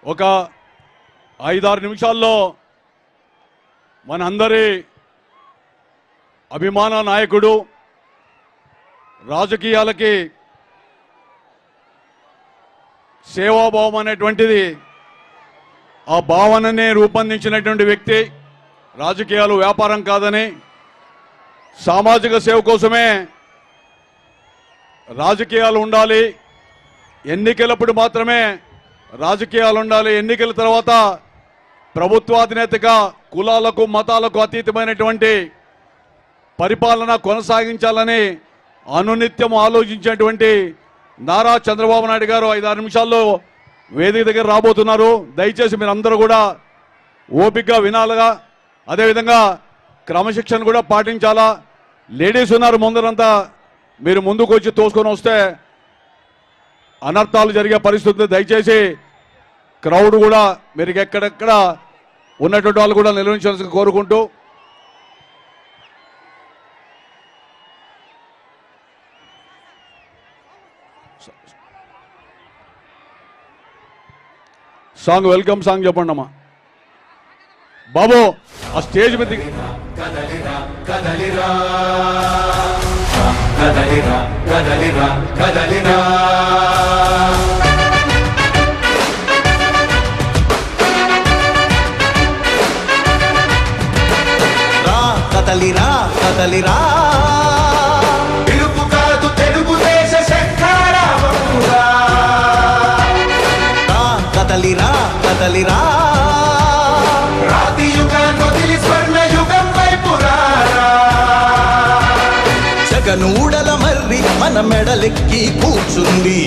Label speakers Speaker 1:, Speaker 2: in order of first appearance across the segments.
Speaker 1: ఒక 5-6 నిమిషాల్లో మనందరి అభిమాన నాయకుడు, రాజకీయాలకి సేవాభావం అనేటువంటిది ఆ భావననే రూపొందించినటువంటి వ్యక్తి, రాజకీయాలు వ్యాపారం కాదని, సామాజిక సేవ కోసమే రాజకీయాలు ఉండాలి, ఎన్నికలప్పుడు మాత్రమే రాజకీయాలు ఉండాలి, ఎన్నికల తర్వాత ప్రభుత్వాధినేతగా కులాలకు మతాలకు అతీతమైనటువంటి పరిపాలన కొనసాగించాలని అనునిత్యం ఆలోచించేటువంటి నారా చంద్రబాబు నాయుడు గారు 5-6 నిమిషాల్లో వేదిక దగ్గర రాబోతున్నారు. దయచేసి మీరందరూ కూడా ఓపికగా వినాలిగా, అదేవిధంగా క్రమశిక్షణ కూడా పాటించాలా. లేడీస్ ఉన్నారు ముందరంతా, మీరు ముందుకు వచ్చి తోసుకొని వస్తే అనర్థాలు జరిగే పరిస్థితి. దయచేసి క్రౌడ్ కూడా మీరు ఎక్కడెక్కడ ఉన్నటువంటి వాళ్ళు కూడా నిర్వహించాల్సి కోరుకుంటూ, సాంగ్ వెల్కమ్ సాంగ్ చెప్పండి అమ్మా. బాబు ఆ స్టేజ్ మీద
Speaker 2: కదలిరా కదలిరా కదలిరా కదలిరా కదలిరా కదలిరా కదలిరా పిలుపు కాదు తెలుగుదేశ శంఖారావమురా. కదలిరా కదలిరా రాతి యుగాన్ని వదిలి స్వర్ణ యుగం వైపు రారా. జగనూడల మర్రి మన మెడలెక్కి కూర్చుంది,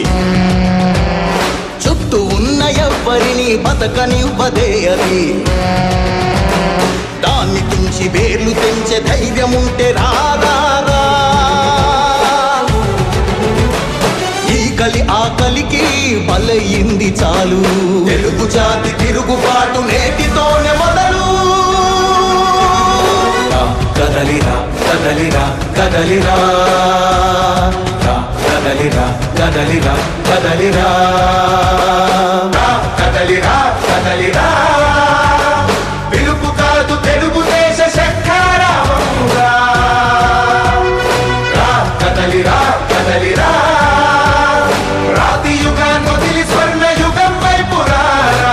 Speaker 2: చుట్టూ ఉన్న ఎవ్వరిని బతకనివ్వదే అది. దాన్ని తుంచి వేర్లు తెంచే ధైర్యం ఉంటే రారా. ఈ కలి ఆకలికి బలయింది చాలు, తెలుగు జాతి తిరుగుబాటు నేటితోనే మొదలు. కదలిరా కదలిరా కదలిరా కదలిరా కదలిరా కదలిరా కదలిరా కదలిరా పిలుపు కాదు తెలుగుదేశ శంఖారావమురా. కదలిరా కదలిరా రాతి యుగాన్ని వదిలి స్వర్ణ యుగం వైపు రారా.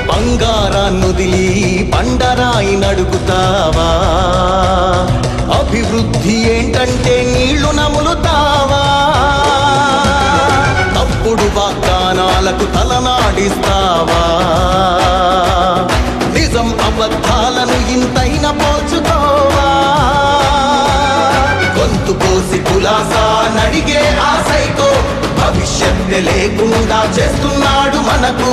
Speaker 2: బంగారాన్నొదిలి బండరాయి నడుగుతావా? అభివృద్ధి ఏంటంటే నీళ్లు నములుతావా? తప్పుడు వాగ్దానాలకు తలనాడిస్తావా? నిజం అబద్ధాలను ఇంతైనా పోల్చుకోవా? గొంతు కోసి కులాసా నడిగే ఆ సైకో భవిష్యత్తు లేకుండా చేస్తున్నాడు మనకు.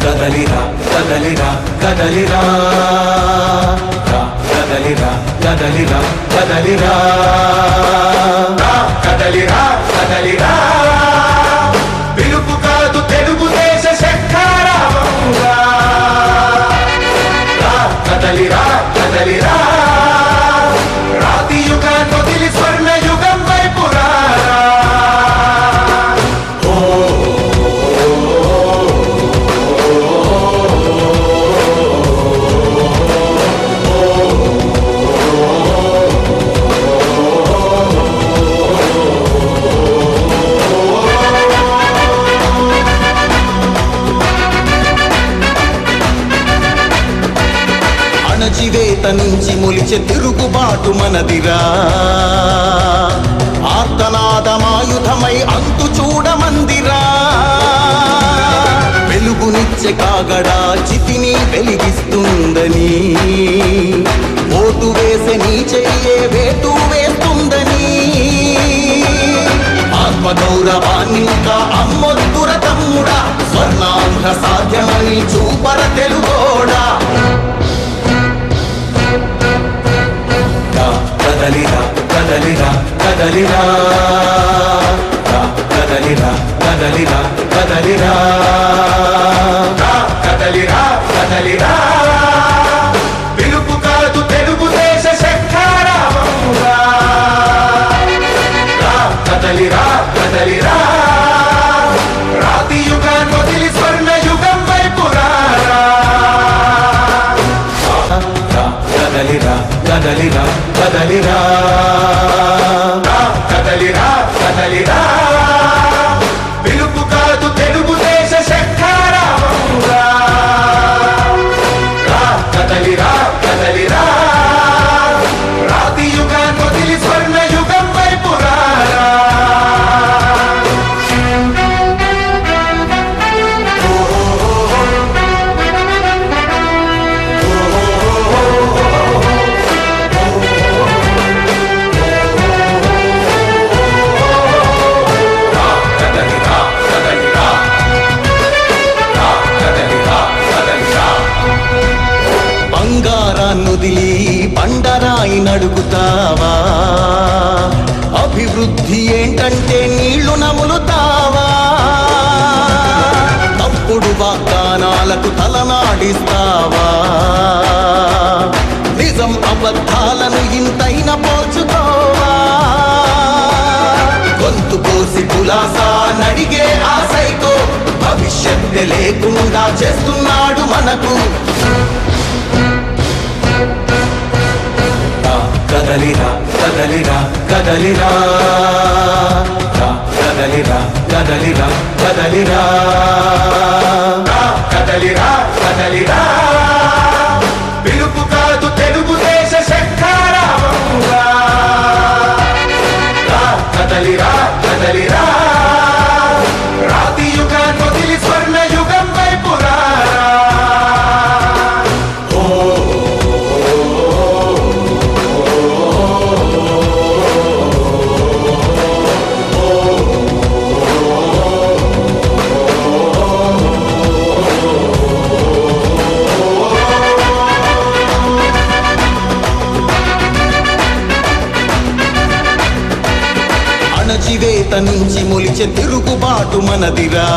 Speaker 2: కదలిరా కదలిరా కదలిరా కదలిరా కదలిరా కదలిరా కదలిరా కదలిరా పిలుపు కాదు తెలుగుదేశ శంఖారావమురా. కదలిరా కదలిరా రాతి యుగాన్ని వదిలి స్వర్ణ యుగం వైపు రారా. అణచివేత నుంచి మొలిచే తిరుగుబాటు మనదిరా. ఆర్తనాదమాయుధమై అంతు చూడమందిరా. వెలుగునిచ్చే కాగడా చితిని వెలిగిస్తుందని, ఓటు వేసే నీ చెయ్యే వేటు వేస్తుందని, ఆత్మగౌరవాన్ని ఇంకా అమ్మొద్దుర తమ్ముడా. స్వర్ణాంధ్ర సాధ్యమని చూపర తెలుగోడా. కదలిరా కదలిరా కదలిరా కదలిరా కదలిరా కదలిరా పిలుపు కాదు తెలుగుదేశ శంఖారావమురా కదలిరా కదలిరా రాతి యుగాన్ని వదిలి స్వర్ణ యుగం వైపు రారా కదలిరా కదలిరా కదలిరా కదలిరా కదలిరా పిలుపు కాదు తెలుగుదేశ శంఖారావమురా కదలిరా కదలిరా రాతి యుగాన్ని వదిలి స్వర్ణ యుగం వైపు రారా బంగారాన్నుదిలి బండరాయి నడుగుతావా అభివృద్ధి ఏంటంటే నీళ్లు నములుతావా తప్పుడు వాగ్దానాలకు తలనాడిస్తావా నిజం అబద్ధాలను ఇంతైన పోల్చుకోవా గొంతు కోసి కులాసా నడిగే ఆ సైకో భవిష్యత్తు లేకుండా చేస్తున్నాడు మనకు కదలిరా కదలిరా కదలిరా కదలిరా కదలిరా కదలిరా కదలిరా కదలిరా పిలుపు కాదు తెలుగుదేశ శంఖారావమురా కదలిరా కదలిరా రాతి యుగాన్ని వదిలి స్వర్ణ యుగం వైపు రారా అణచివేత నుంచి మొలిచే తిరుగుబాటు మనదిరా